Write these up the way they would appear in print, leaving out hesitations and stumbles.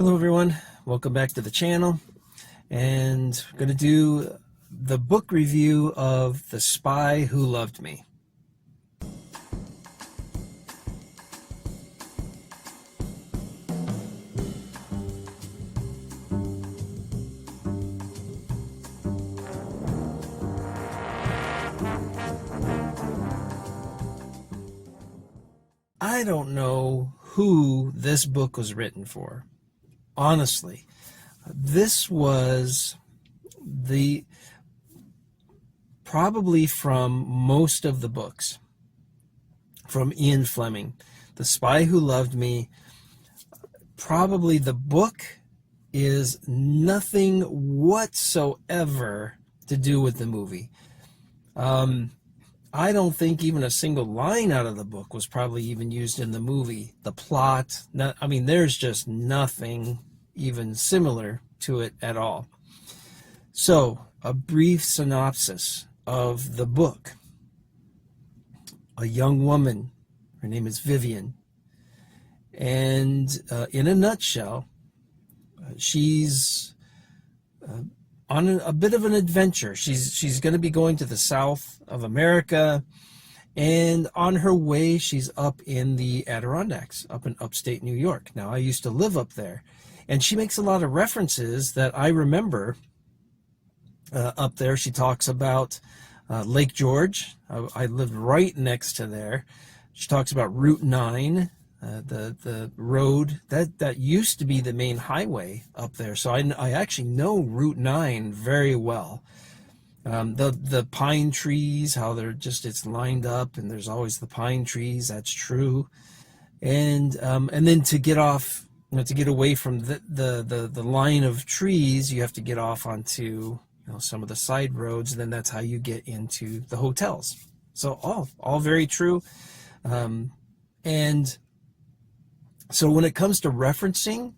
Hello everyone, welcome back to the channel, and I'm going to do the book review of The Spy Who Loved Me. I don't know who this book was written for. Honestly, this was the probably from most of the books from Ian Fleming. The Spy Who Loved Me, probably the book is nothing whatsoever to do with the movie. I don't think even a single line out of the book was probably even used in the movie. The plot, there's just nothing even similar to it at all. So, a brief synopsis of the book. A young woman, her name is Vivian, and in a nutshell, she's on a bit of an adventure. She's going to be going to the south of America, and on her way, she's up in the Adirondacks, up in upstate New York. Now, I used to live up there, and she makes a lot of references that I remember up there. She talks about Lake George. I lived right next to there. She talks about Route 9. The road that used to be the main highway up there, so I actually know Route 9 very well. The pine trees, how it's lined up, and there's always the pine trees. That's true, and then to get off, to get away from the line of trees, you have to get off onto some of the side roads, and then that's how you get into the hotels. So all very true, and so when it comes to referencing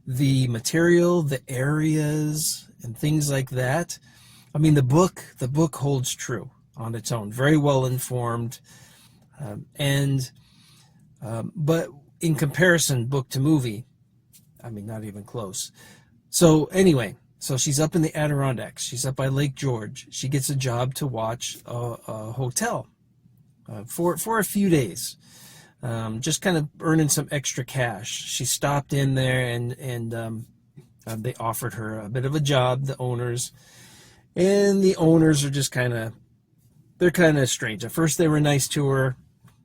the material, the areas, and things like that, the book holds true on its own. Very well informed, but in comparison, book to movie, not even close. So anyway, so she's up in the Adirondacks. She's up by Lake George. She gets a job to watch a hotel for a few days. Just kind of earning some extra cash. She stopped in there, and they offered her a bit of a job, the owners. And the owners are just they're kind of strange. At first they were nice to her,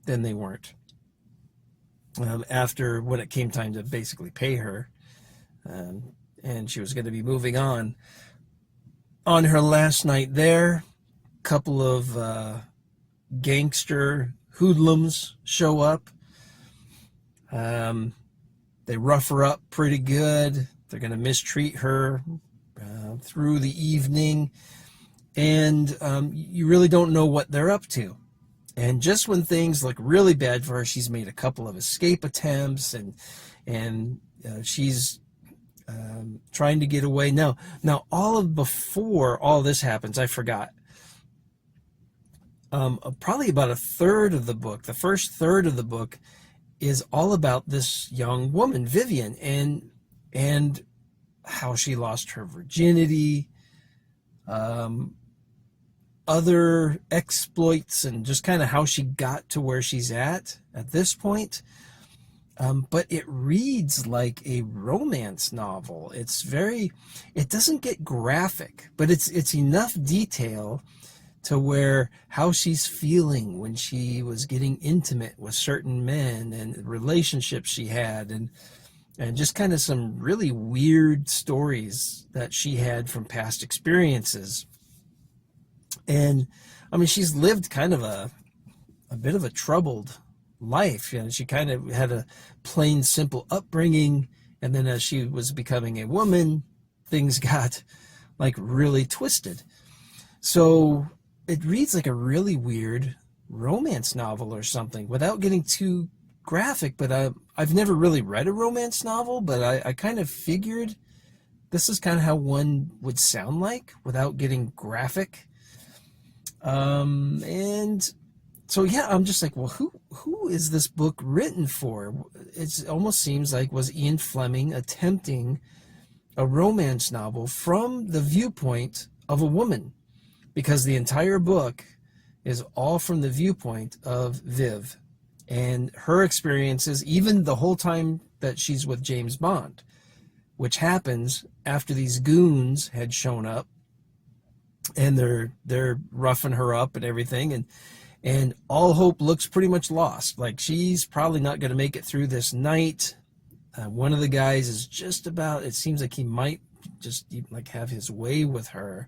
then they weren't. After, when it came time to basically pay her, and she was going to be moving on her last night there, a couple of gangster hoodlums show up. They rough her up pretty good. They're going to mistreat her through the evening, and you really don't know what they're up to. And just when things look really bad for her, she's made a couple of escape attempts, and she's trying to get away. Now, before all this happens, I forgot. Probably about a third of the book, the first third of the book, is all about this young woman, Vivian, and how she lost her virginity, other exploits, and just kind of how she got to where she's at this point. But it reads like a romance novel. It doesn't get graphic, but it's enough detail to where how she's feeling when she was getting intimate with certain men, and relationships she had, and just kind of some really weird stories that she had from past experiences. And she's lived kind of a bit of a troubled life. She kind of had a plain, simple upbringing, and then as she was becoming a woman, things got really twisted. So it reads like a really weird romance novel or something, without getting too graphic. But I've never really read a romance novel, but I kind of figured this is kind of how one would sound like without getting graphic. And so yeah, I'm just like, well, who is this book written for? It almost seems like, was Ian Fleming attempting a romance novel from the viewpoint of a woman? Because the entire book is all from the viewpoint of Viv and her experiences, even the whole time that she's with James Bond, which happens after these goons had shown up, and they're roughing her up and everything, and all hope looks pretty much lost. Like, she's probably not going to make it through this night. One of the guys is just about, it seems like he might just like have his way with her.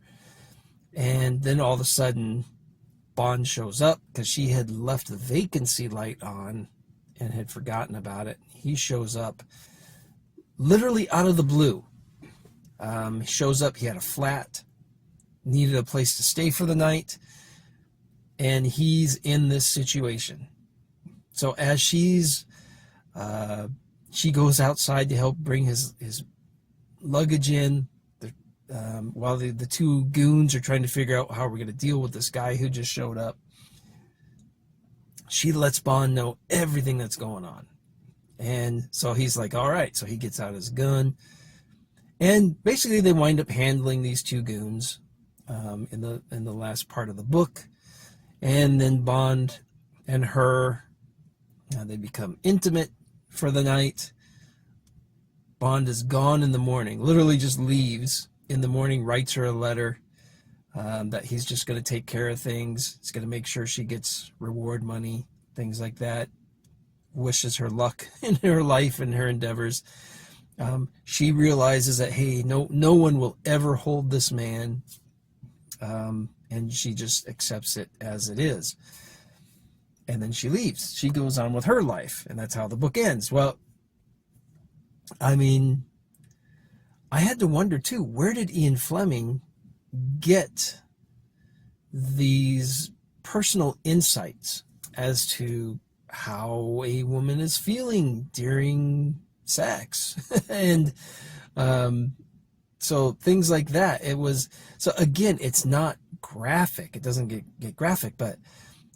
And then all of a sudden, Bond shows up because she had left the vacancy light on and had forgotten about it. He shows up literally out of the blue. He shows up, he had a flat, needed a place to stay for the night, and he's in this situation. So as she goes outside to help bring his luggage in, while the two goons are trying to figure out how we're going to deal with this guy who just showed up, she lets Bond know everything that's going on. And so he's like, all right. So he gets out his gun, and basically they wind up handling these two goons in the last part of the book. And then Bond and her, they become intimate for the night. Bond is gone in the morning, literally just leaves in the morning, writes her a letter that he's just going to take care of things. He's going to make sure she gets reward money, things like that. Wishes her luck in her life and her endeavors. She realizes that, hey, no one will ever hold this man, and she just accepts it as it is. And then she leaves. She goes on with her life, and that's how the book ends. Well, I mean, I had to wonder too, where did Ian Fleming get these personal insights as to how a woman is feeling during sex? And so things like that. It was, so again, it's not graphic. It doesn't get graphic, but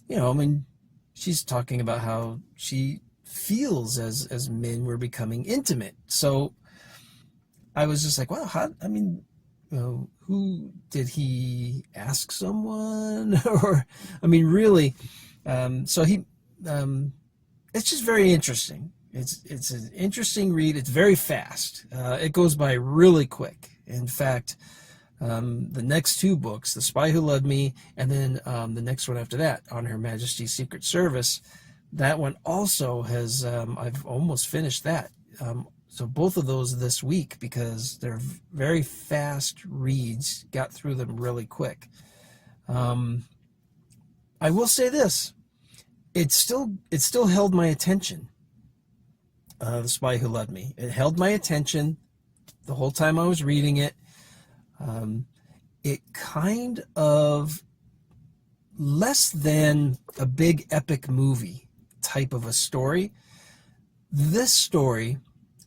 I mean, she's talking about how she feels as men were becoming intimate. So I was just like, wow, who did he ask someone? Or, I mean, really, so he, it's just very interesting. It's an interesting read. It's very fast. It goes by really quick. In fact, the next two books, The Spy Who Loved Me, and then the next one after that, On Her Majesty's Secret Service, that one also has, I've almost finished that. So both of those this week, because they're very fast reads, got through them really quick. I will say this, it still held my attention. The Spy Who Loved Me. It held my attention the whole time I was reading it. It kind of, less than a big epic movie type of a story. This story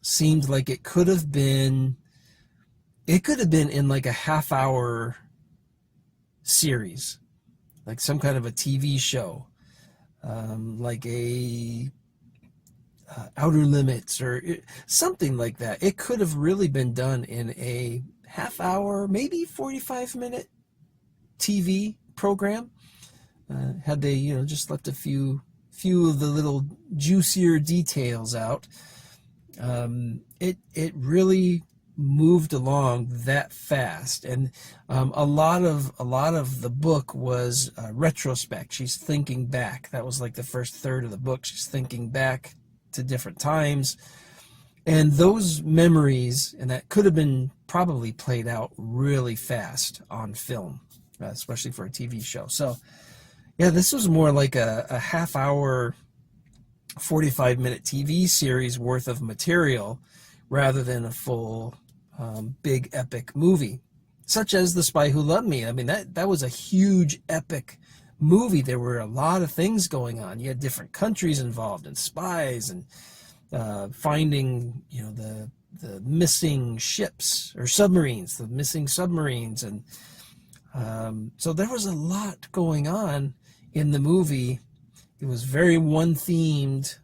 seemed like it could have been in like a half-hour series, like some kind of a TV show, like a Outer Limits or something like that. It could have really been done in a half-hour, maybe 45-minute TV program, had they just left a few of the little juicier details out. It really moved along that fast, and a lot of the book was retrospect. She's thinking back. That was like the first third of the book. She's thinking back to different times, and those memories, and that could have been probably played out really fast on film, especially for a TV show. So yeah, this was more like a half-hour, 45-minute TV series worth of material rather than a full big epic movie, such as The Spy Who Loved Me. I mean, that was a huge epic movie. There were a lot of things going on. You had different countries involved and spies and finding the missing ships or submarines, the missing submarines, and so there was a lot going on in the movie. it was very one themed.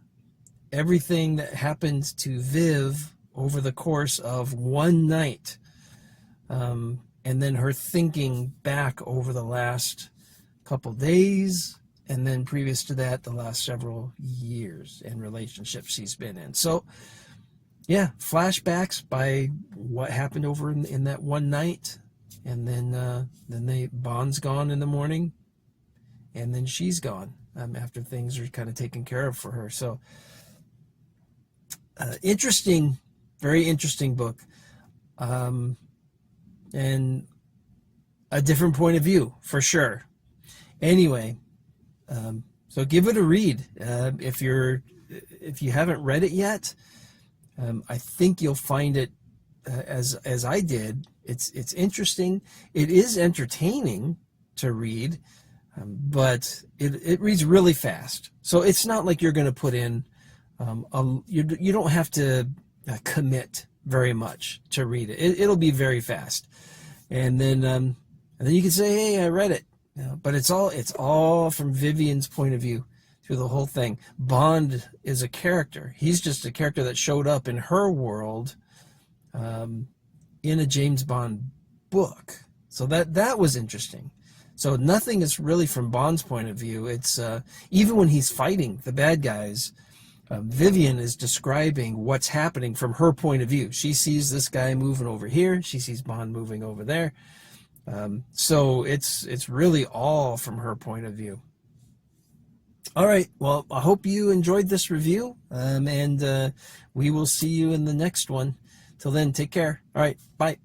Everything that happened to Viv over the course of one night, and then her thinking back over the last couple days, and then previous to that, the last several years and relationships she's been in. So, yeah, flashbacks by what happened over in that one night, and then Bond's gone in the morning, and then she's gone after things are kind of taken care of for her. So, interesting, very interesting book, and a different point of view for sure. Anyway, so give it a read if you haven't read it yet. I think you'll find it as I did. It's interesting. It is entertaining to read, but it reads really fast. So it's not like you're going to put in you don't have to commit very much to read it. It'll be very fast, and then you can say, "Hey, I read it." You know, but it's all from Vivian's point of view through the whole thing. Bond is a character. He's just a character that showed up in her world, in a James Bond book. So that was interesting. So nothing is really from Bond's point of view. It's even when he's fighting the bad guys, Vivian is describing what's happening from her point of view. She sees this guy moving over here. She sees Bond moving over there. So it's really all from her point of view. All right. Well, I hope you enjoyed this review, and we will see you in the next one. Till then, take care. All right. Bye.